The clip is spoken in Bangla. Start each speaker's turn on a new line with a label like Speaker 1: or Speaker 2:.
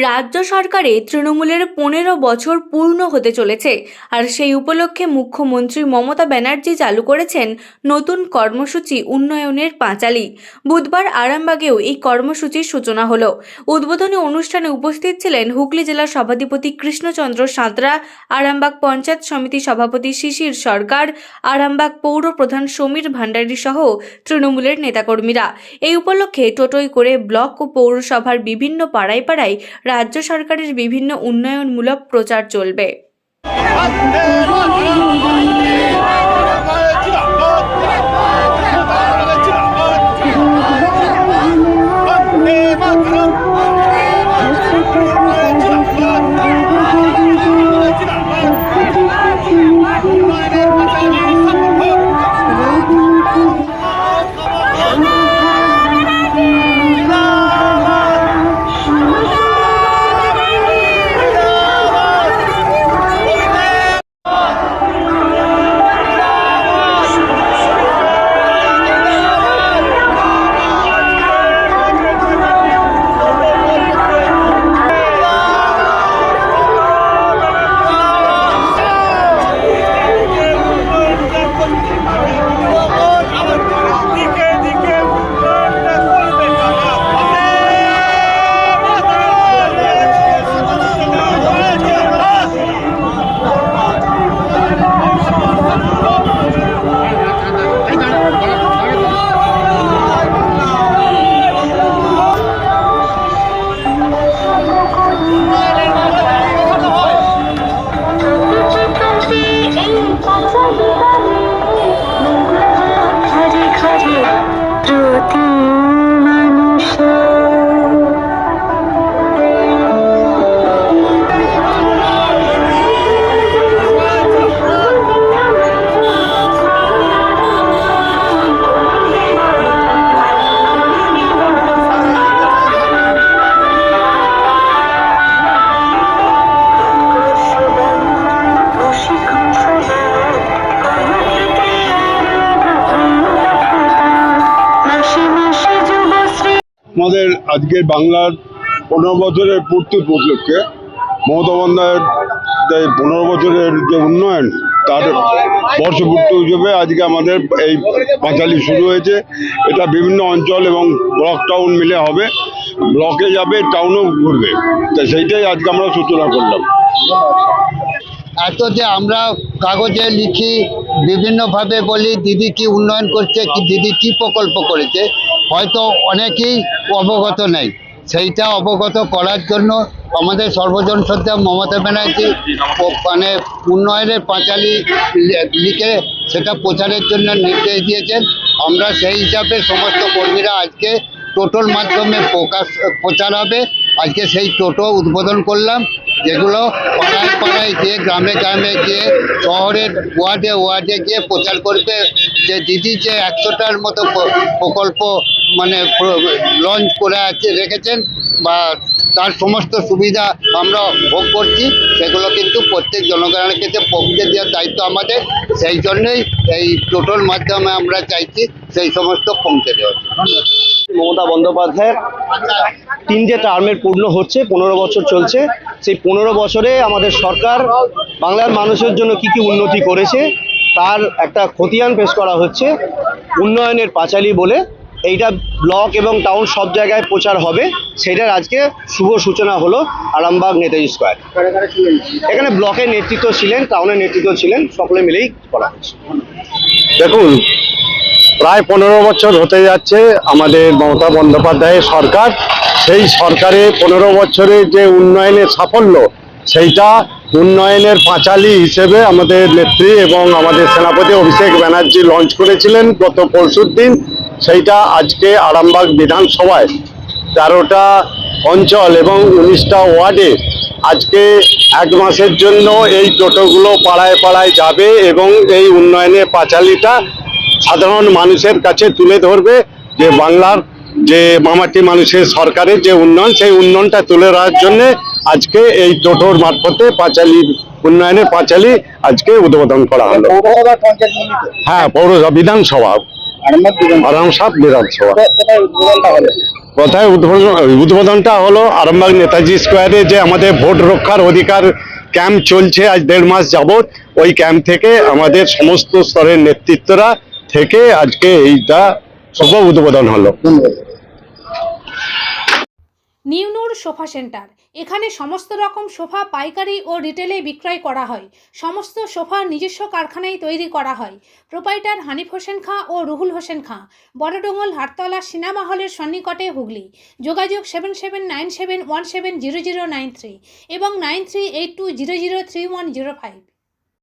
Speaker 1: রাজ্য সরকারে তৃণমূলের 15 বছর পূর্ণ হতে চলেছে আর সেই উপলক্ষে মুখ্যমন্ত্রী মমতা ব্যানার্জি চালু করেছেন নতুন কর্মসূচি উন্নয়নের পাঁচালী। বুধবার আরামবাগেও এই কর্মসূচির সূচনা হলো। উদ্বোধনী অনুষ্ঠানে উপস্থিত ছিলেন হুগলি জেলা সভাধিপতি কৃষ্ণচন্দ্র সাঁতরা, আরামবাগ পঞ্চায়েত সমিতি সভাপতি শিশির সরকার, আরামবাগ পৌর প্রধান সমীর ভান্ডারী সহ তৃণমূলের নেতাকর্মীরা। এই উপলক্ষে টোটোয় করে ব্লক ও পৌরসভার বিভিন্ন পাড়ায় পাড়ায় রাজ্য সরকারের বিভিন্ন উন্নয়নমূলক প্রচার চলবে।
Speaker 2: আমাদের আজকে বাংলার 15 বছরের পূর্তি উপলক্ষে মমতা বন্দ্যোপাধ্যায়ের 15 বছরের যে উন্নয়ন তার বর্ষপূর্তি হিসেবে আজকে আমাদের এই পাঁচালী শুরু হয়েছে। এটা বিভিন্ন অঞ্চল এবং ব্লক টাউন মিলে হবে, ব্লকে যাবে, টাউনও ঘুরবে, তো সেইটাই আজকে আমরা সূচনা করলাম।
Speaker 3: এত যে আমরা কাগজে লিখি, বিভিন্নভাবে বলি দিদি কি উন্নয়ন করছে, কি দিদি কি প্রকল্প করেছে, হয়তো অনেকেই অবগত নেই। সেইটা অবগত করার জন্য আমাদের সর্বজন শ্রদ্ধা মমতা ব্যানার্জি মানে উন্নয়নের পাঁচালী লিখে সেটা প্রচারের জন্য নির্দেশ দিয়েছেন। আমরা সেই হিসাবে সমস্ত কর্মীরা আজকে টোটোর মাধ্যমে প্রচার হবে। আজকে সেই টোটো উদ্বোধন করলাম, যেগুলো পাড়ায় পাড়ায় গিয়ে, গ্রামে গ্রামে গিয়ে, শহরের ওয়ার্ডে ওয়ার্ডে গিয়ে প্রচার করবে যে দিদি যে 100টার মতো প্রকল্প মানে লঞ্চ করে রেখেছেন বা তার সমস্ত সুবিধা আমরা ভোগ করছি, সেগুলো কিন্তু প্রত্যেক জনগণের কাছে পৌঁছে দেওয়ার দায়িত্ব আমাদের। সেই জন্যই এই টোটোর মাধ্যমে আমরা চাইছি সেই সমস্ত পৌঁছে দেওয়ার।
Speaker 4: মমতা বন্দ্যোপাধ্যায়ের 3টে টার্মের পূর্ণ হচ্ছে, 15 বছর চলছে। সেই 15 বছরে আমাদের সরকার বাংলার মানুষের জন্য কি কি উন্নতি করেছে তার একটা খতিয়ান পেশ করা হচ্ছে উন্নয়নের পাঁচালী বলে। এইটা ব্লক এবং টাউন সব জায়গায় প্রচার হবে। সেটার আজকে শুভ সূচনা হলো আরামবাগ নেতাজি স্কোয়ার। এখানে ব্লকের নেতৃত্ব ছিলেন, টাউনের নেতৃত্ব ছিলেন, সকলে মিলেই করা হচ্ছে।
Speaker 2: দেখুন, প্রায় 15 বছর হতে যাচ্ছে আমাদের মমতা বন্দ্যোপাধ্যায়ের সরকার। সেই সরকারে 15 বছরের যে উন্নয়নের সাফল্য, সেইটা উন্নয়নের পাঁচালী হিসেবে আমাদের নেত্রী এবং আমাদের সেনাপতি অভিষেক ব্যানার্জি লঞ্চ করেছিলেন গত পরশুর দিন। সেইটা আজকে আরামবাগ বিধানসভায় 13টা অঞ্চল এবং 19টা ওয়ার্ডে আজকে 1 মাসের জন্য এই টোটোগুলো পাড়ায় পাড়ায় যাবে এবং এই উন্নয়নের পাঁচালীটা সাধারণ মানুষের কাছে তুলে ধরবে যে বাংলার যে মামাটি মানুষের সরকারের যে উন্নয়ন, সেই উন্নয়নটা তুলে ধরার জন্য আজকে এই টোটোর মারফতে পাঁচালীর উন্নয়নের পাঁচালী আজকে উদ্বোধন করা হলো। হ্যাঁ, পৌরসভা বিধানসভা, আরামবাগ বিধানসভা। কোথায় উদ্বোধনটা হলো আরামবাগ নেতাজি স্কোয়ারে, যে আমাদের ভোট রক্ষার অধিকার ক্যাম্প চলছে আজ 1.5 মাস যাবত। ওই ক্যাম্প থেকে আমাদের সমস্ত স্তরের নেতৃত্বরা থেকে আজকে এইটা শুভ উদ্বোধন হলো।
Speaker 5: নিউনুর সোফা সেন্টার, এখানে সমস্ত রকম সোফা পাইকারি ও রিটেলে বিক্রয় করা হয়। সমস্ত সোফা নিজস্ব কারখানায় তৈরি করা হয়। প্রোপাইটার হানিফ হোসেন খাঁ ও রুহুল হোসেন খাঁ, বড়ডোঙ্গল হাটতলা সিনেমা হলের সন্নিকটে, হুগলি। যোগাযোগ 7797170093 এবং 9382003105।